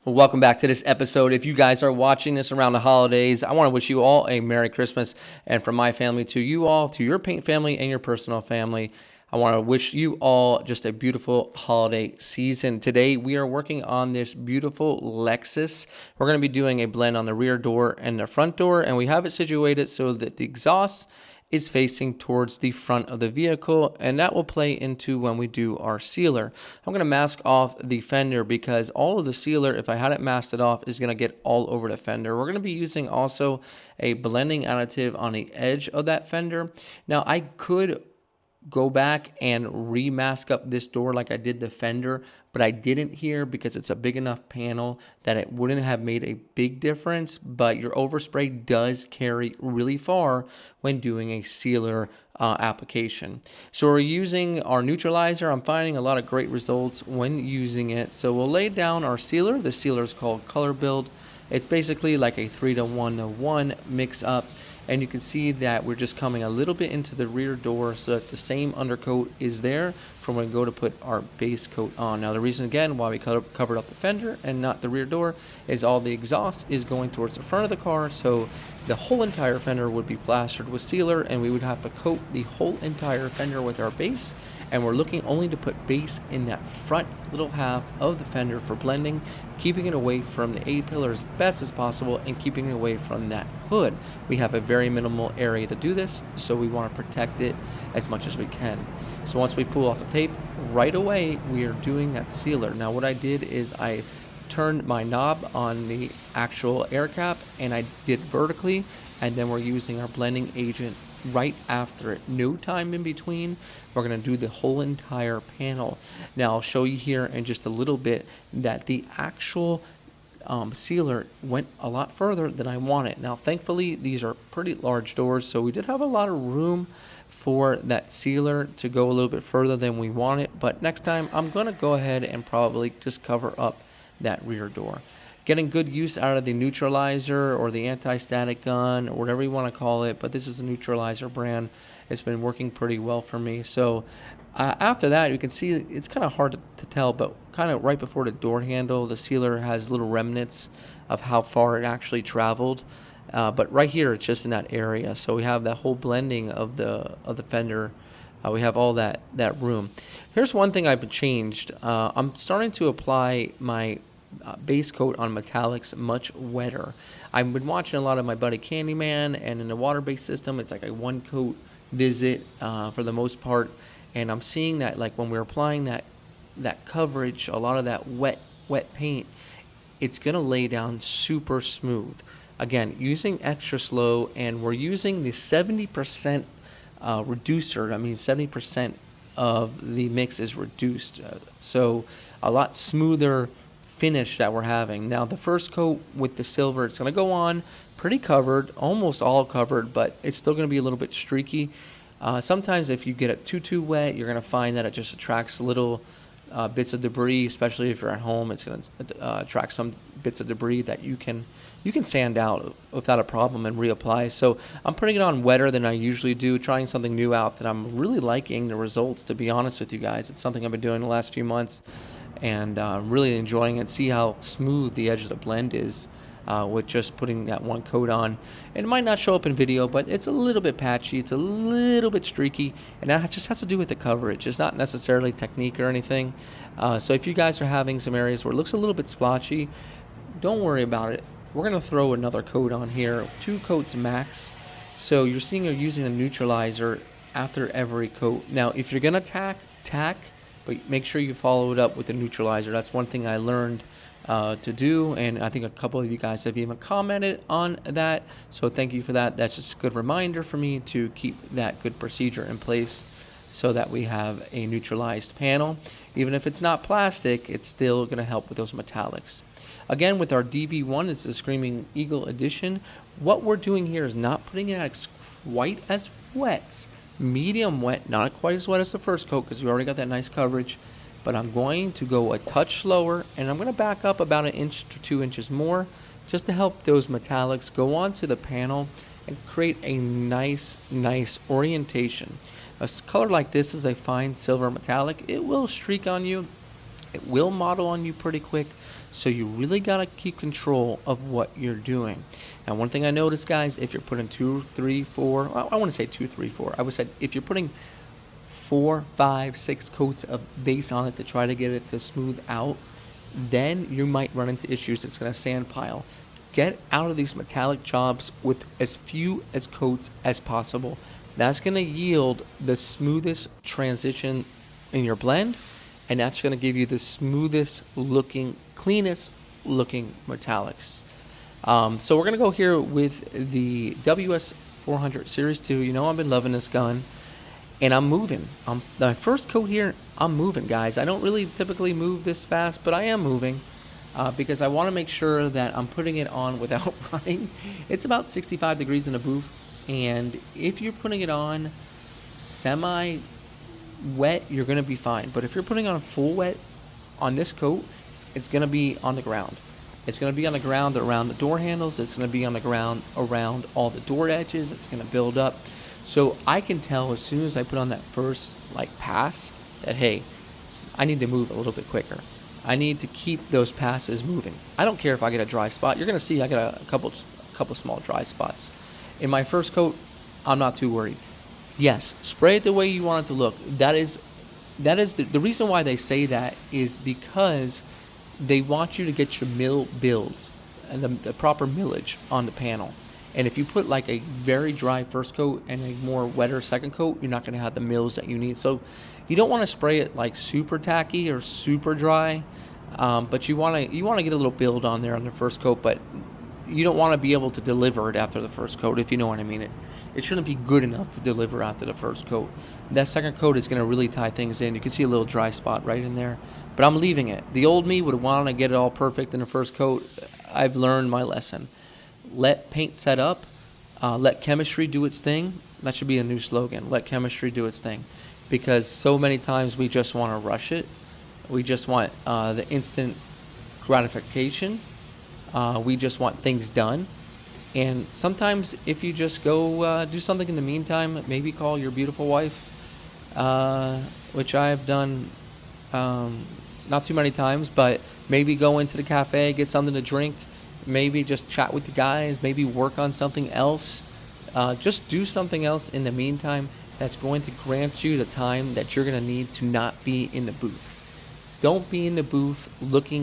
Well, welcome back to this episode. If you guys are watching this around the holidays, I want to wish you all a Merry Christmas. And from my family to you all, to your paint family and your personal family, I want to wish you all just a beautiful holiday season. Today, we are working on this beautiful Lexus. We're going to be doing a blend on the rear door and the front door, and we have it situated so that the exhaust is facing towards the front of the vehicle, and that will play into when we do our sealer. I'm going to mask off the fender because all of the sealer, if I hadn't masked it off, is going to get all over the fender. We're going to be using also a blending additive on the edge of that fender. Now, I could go back and remask up this door like I did the fender, but I didn't here because it's a big enough panel that it wouldn't have made a big difference. But your overspray does carry really far when doing a sealer application. So we're using our neutralizer. I'm finding a lot of great results when using it. So we'll lay down our sealer. The sealer is called Color Build. It's basically like a 3-to-1-to-1 mix up. And you can see that we're just coming a little bit into the rear door so that the same undercoat is there from when we go to put our base coat on. Now the reason again why we covered up the fender and not the rear door is all the exhaust is going towards the front of the car, so the whole entire fender would be plastered with sealer and we would have to coat the whole entire fender with our base, and we're looking only to put base in that front little half of the fender for blending, keeping it away from the A-pillar as best as possible and keeping it away from that hood. We have a very minimal area to do this, so we want to protect it as much as we can. So once we pull off the tape, right away we are doing that sealer. Now what I did is I turned my knob on the actual air cap and I did vertically, and then we're using our blending agent right after it. No time in between. We're going to do the whole entire panel. Now I'll show you here in just a little bit that the actual sealer went a lot further than I wanted. Now thankfully these are pretty large doors, so we did have a lot of room for that sealer to go a little bit further than we wanted, but next time I'm going to go ahead and probably just cover up that rear door. Getting good use out of the neutralizer or the anti-static gun or whatever you want to call it, but this is a neutralizer brand. It's been working pretty well for me. So after that, you can see it's kind of hard to tell, but kind of right before the door handle, the sealer has little remnants of how far it actually traveled. But right here, it's just in that area. So we have that whole blending of the fender. We have all that room. Here's one thing I've changed. I'm starting to apply my base coat on metallics much wetter. I've been watching a lot of my buddy Candyman, and in the water-based system, it's like a one-coat visit for the most part. And I'm seeing that like when we're applying that coverage, a lot of that wet paint, it's gonna lay down super smooth. Again, using extra slow, and we're using the 70% reducer. That means 70% of the mix is reduced, so a lot smoother finish that we're having. Now the first coat with the silver, it's going to go on pretty covered, almost all covered, but it's still going to be a little bit streaky. Sometimes if you get it too wet, you're going to find that it just attracts little bits of debris, especially if you're at home. It's going to attract some bits of debris that you can sand out without a problem and reapply. So I'm putting it on wetter than I usually do, trying something new out that I'm really liking the results, to be honest with you guys. It's something I've been doing the last few months, and really enjoying it. See how smooth the edge of the blend is with just putting that one coat on. And it might not show up in video, but it's a little bit patchy, it's a little bit streaky, and that just has to do with the coverage. It's not necessarily technique or anything. So if you guys are having some areas where it looks a little bit splotchy, don't worry about it. We're going to throw another coat on here, 2 coats max. So you're seeing you're using a neutralizer after every coat. Now if you're going to tack, but make sure you follow it up with the neutralizer. That's one thing I learned to do, and I think a couple of you guys have even commented on that, so thank you for that. That's just a good reminder for me to keep that good procedure in place so that we have a neutralized panel. Even if it's not plastic, it's still going to help with those metallics. Again, with our DV1, it's the Screaming Eagle edition. What we're doing here is not putting it as quite as wet, medium wet, not quite as wet as the first coat because we already got that nice coverage, but I'm going to go a touch slower, and I'm going to back up about 1 inch to 2 inches more just to help those metallics go onto the panel and create a nice orientation. A color like this is a fine silver metallic. It will streak on you. It will model on you pretty quick. So you really got to keep control of what you're doing. And one thing I noticed, guys, if you're putting 2, 3, 4, I want to say 2, 3, 4. I would say if you're putting 4, 5, 6 coats of base on it to try to get it to smooth out, then you might run into issues. It's going to sand pile. Get out of these metallic jobs with as few as coats as possible. That's going to yield the smoothest transition in your blend, and that's going to give you the smoothest looking, cleanest looking metallics. So we're going to go here with the WS400 Series 2. You know I've been loving this gun, and I'm moving. My first coat here, I'm moving, guys. I don't really typically move this fast, but I am moving because I want to make sure that I'm putting it on without running. It's about 65 degrees in the booth, and if you're putting it on semi-wet, you're going to be fine. But if you're putting on full wet on this coat, it's going to be on the ground. It's going to be on the ground around the door handles. It's going to be on the ground around all the door edges. It's going to build up. So I can tell as soon as I put on that first pass that, hey, I need to move a little bit quicker. I need to keep those passes moving. I don't care if I get a dry spot. You're going to see I got a couple small dry spots. In my first coat, I'm not too worried. Yes, spray it the way you want it to look. That is the reason why they say that is because they want you to get your mill builds and the proper millage on the panel. And if you put a very dry first coat and a more wetter second coat, you're not going to have the mills that you need. So you don't want to spray it super tacky or super dry, but you want to get a little build on there on the first coat, but you don't want to be able to deliver it after the first coat, if you know what I mean. It shouldn't be good enough to deliver after the first coat. That second coat is going to really tie things in. You can see a little dry spot right in there, but I'm leaving it. The old me would want to get it all perfect in the first coat. I've learned my lesson. Let paint set up. Let chemistry do its thing. That should be a new slogan. Let chemistry do its thing. Because so many times we just want to rush it. We just want the instant gratification. We just want things done. And sometimes if you just go do something in the meantime, maybe call your beautiful wife, which I have done not too many times, but maybe go into the cafe, get something to drink, maybe just chat with the guys, maybe work on something else. Just do something else in the meantime that's going to grant you the time that you're going to need to not be in the booth. Don't be in the booth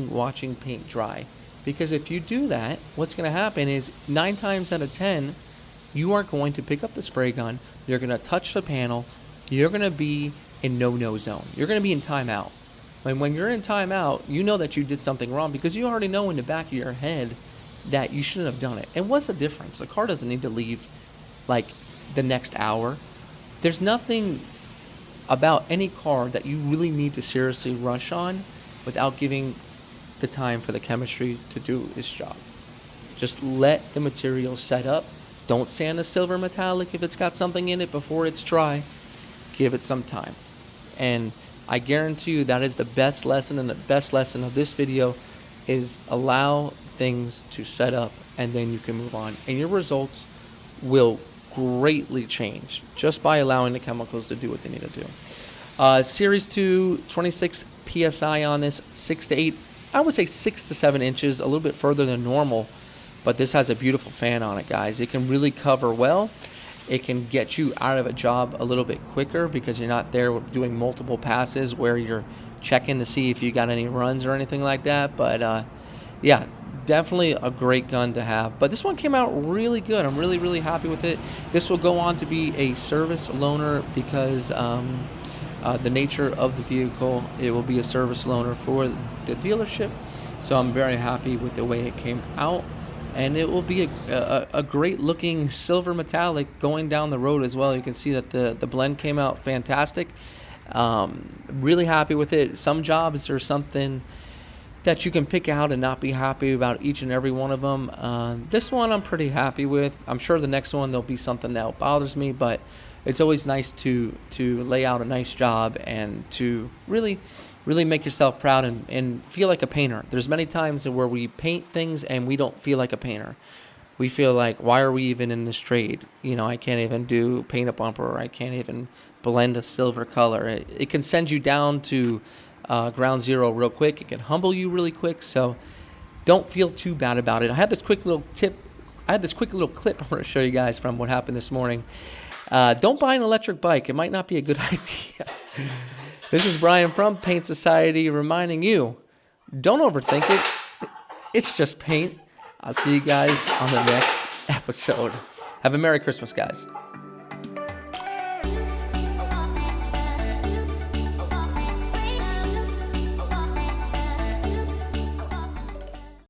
watching paint dry. Because if you do that, what's going to happen is 9 times out of 10, you are going to pick up the spray gun, you're going to touch the panel, you're going to be in no-no zone. You're going to be in timeout. And when you're in timeout, you know that you did something wrong because you already know in the back of your head that you shouldn't have done it. And what's the difference? The car doesn't need to leave the next hour. There's nothing about any car that you really need to seriously rush on without giving the time for the chemistry to do its job. Just let the material set up. Don't sand a silver metallic if it's got something in it before it's dry. Give it some time. And I guarantee you that is the best lesson, and the best lesson of this video is allow things to set up and then you can move on. And your results will greatly change just by allowing the chemicals to do what they need to do. Series 2, 26 PSI on this, 6 to 8. I would say 6 to 7 inches, a little bit further than normal, but this has a beautiful fan on it, guys. It can really cover well. It can get you out of a job a little bit quicker because you're not there doing multiple passes where you're checking to see if you got any runs or anything like that. But yeah, definitely a great gun to have. But this one came out really good. I'm really, really happy with it. This will go on to be a service loaner because the nature of the vehicle, it will be a service loaner for the dealership. So I'm very happy with the way it came out. And it will be a great looking silver metallic going down the road as well. You can see that the blend came out fantastic. Really happy with it. Some jobs are something that you can pick out and not be happy about each and every one of them. This one I'm pretty happy with. I'm sure the next one there'll be something that bothers me, but it's always nice to lay out a nice job and to really make yourself proud and feel like a painter. There's many times where we paint things and we don't feel like a painter. We feel like, why are we even in this trade? I can't even do paint a bumper, or I can't even blend a silver color. It can send you down to ground zero real quick. It can humble you really quick. So don't feel too bad about it. I have this quick little clip I'm going to show you guys from what happened this morning. Don't buy an electric bike. It might not be a good idea. This is Brian from Paint Society reminding you, don't overthink it. It's just paint. I'll see you guys on the next episode. Have a Merry Christmas, guys.